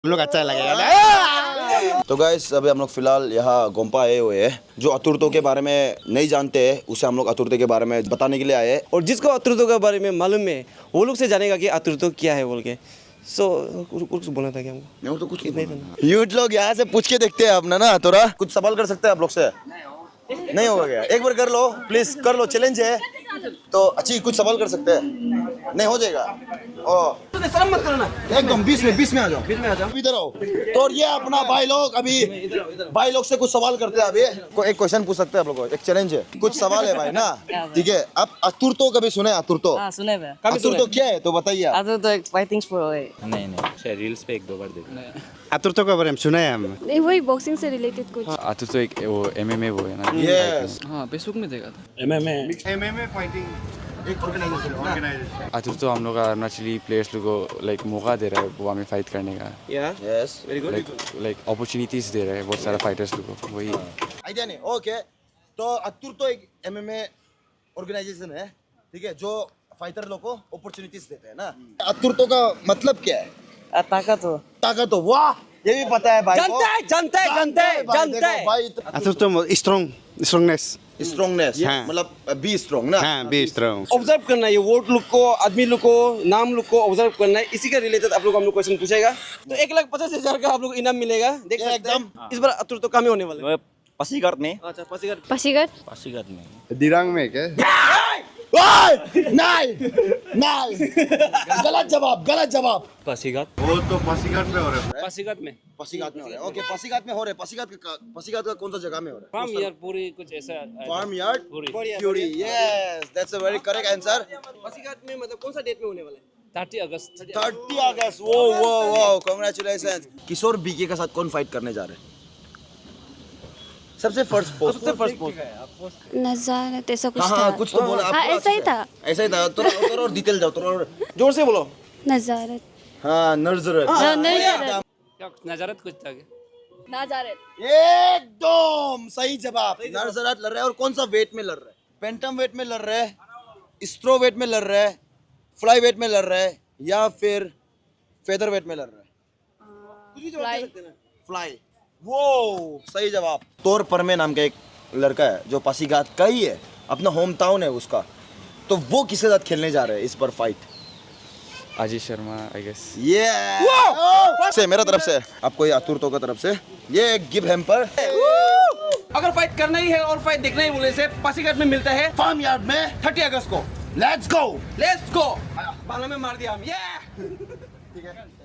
हम लोग अच्छा लगेगा ना। तो गाइस अभी हम लोग फिलहाल यहाँ गोम्पा आए हुए हैं। जो अतुर्तो के बारे में नहीं जानते हैं उसे हम लोग अतुर्तो के बारे में बताने के लिए आए हैं। और जिसको अतुर्तो के बारे में मालूम है वो लोग से जानेगा कि अतुर्तो क्या है बोल के। कुछ बोलना था क्या हमको? मैं तो कुछ नहीं। यूथ लोग यहाँ से पूछ के देखते हैं अपना ना थोड़ा कुछ सवाल कर सकते हैं आप लोग से। नहीं होगा क्या? एक बार कर लो प्लीज, कर लो, चैलेंज है तो अच्छी कुछ सवाल कर सकते हैं। नहीं हो जाएगा? ओ शर्म मत करो ना। एकदम 20 में आ जाओ। 20 में आ जाओ। इधर आओ। तो ये अपना भाई लोग अभी भाई लोग से कुछ सवाल करते हैं। अभी एक क्वेश्चन पूछ सकते हैं आप लोग को, एक चैलेंज है, कुछ सवाल है भाई ना। ठीक है, आप अतुर्तो कभी सुने? अतुर्तो सुने मैं। अतुर्तो क्या है तो बताइए आप। अतुर्तो एक फाइटिंग स्पोर्ट है। नहीं रील्स पे एक दो बार देखा। अतुर्तो के बारे में सुना है हम। नहीं, वही बॉक्सिंग से रिलेटेड कुछ। अतुर्तो एक वो एमएमए वो है ना। यस, हाँ फेसबुक में देखा था। एमएमए फाइटिंग एक ऑर्गेनाइजेशन। अतुर्तो हम लोग अरुणाचली प्लेयर्स लोग को लाइक मौका दे रहा है गोवा में फाइट करने का। Yes, very good. Like opportunities दे रहा है बहुत सारा फाइटर्स लोग को। वही आइडिया नहीं। ओके, तो अतुर्तो एक एमएमए ऑर्गेनाइजेशन है, ठीक है, जो फाइटर लोग को अपॉर्चुनिटीज देते हैं ना। अतुर्तो का मतलब क्या है? ताकत हो। ताकत हो। वाह, ये भी पता है भाई को। जानते हैं। भाई अतुर्तो स्ट्रांगनेस। स्ट्रांगनेस, हाँ। मतलब बी स्ट्रांग ना। हाँ, बी स्ट्रांग। ऑब्जर्व करना है, ये वर्ड लुक को, आदमी लुक को, नाम लुक को ऑब्जर्व करना है। इसी के रिलेटेड आप लोग हम लोग क्वेश्चन पूछेगा तो 1,50,000 का आप लोग इनाम मिलेगा। देख सकते हैं एकदम। इस बार अतुर्तो कम ही होने वाले। पासीघाट में अच्छा, पासीघाट। पासीघाट दिरांग में क्या? नहीं नहीं, गलत जवाब। पासीघाट वो तो पासीघाट में हो रहा है। पासीघाट में। पासीघाट में हो रहा है। ओके, पासीघाट में हो रहा है। पासीघाट का कौन सा जगह में हो रहा है? फार्म यार पूरी कुछ ऐसा। फार्म यार्ड बढ़िया, fury. Yes, that's a very correct answer. Pasighat में मतलब कौन सा डेट में होने वाला है? 30 अगस्त। 30 अगस्त। वो कांग्रेचुलेशंस। किशोर बीके के साथ कौन फाइट करने जा रहे हैं? सबसे फर्स्ट पोस्ट। नजारत ऐसा कुछ था। हाँ, कुछ तो बोला। हाँ, ऐसा ही था। ऐसा ही था। थोड़ा और डिटेल जाओ, थोड़ा और जोर से बोलो। नजारत। हाँ, नजरत। नजारत। क्या नजारत कुछ था? नजारत। एकदम सही जवाब। नजरत लड़ रहा है। और कौन सा वेट में लड़ रहा है? पेंटम वेट में लड़ रहा है, स्ट्रो वेट में लड़ रहा है, फ्लाई वेट में लड़ रहा है, या फिर फेदर वेट में लड़ रहा है? फ्लाई। वो सही जवाब। तोर परमे नाम का एक लड़का है जो पासीघाट का ही है, अपना होम टाउन है उसका। तो वो किसके साथ खेलने जा रहे हैं इस पर fight? Ashish Sharma I guess. ये से मेरा तरफ से आपको, ये अतुर्तो का तरफ से ये गिव हैम्पर। अगर फाइट करना ही है और फाइट देखना ही बोले से पासीघाट में मिलता है फार्म यार्ड में 30 अगस्त को। Let's go. Let's go. बालों में मार दिया हम। ये ठीक है।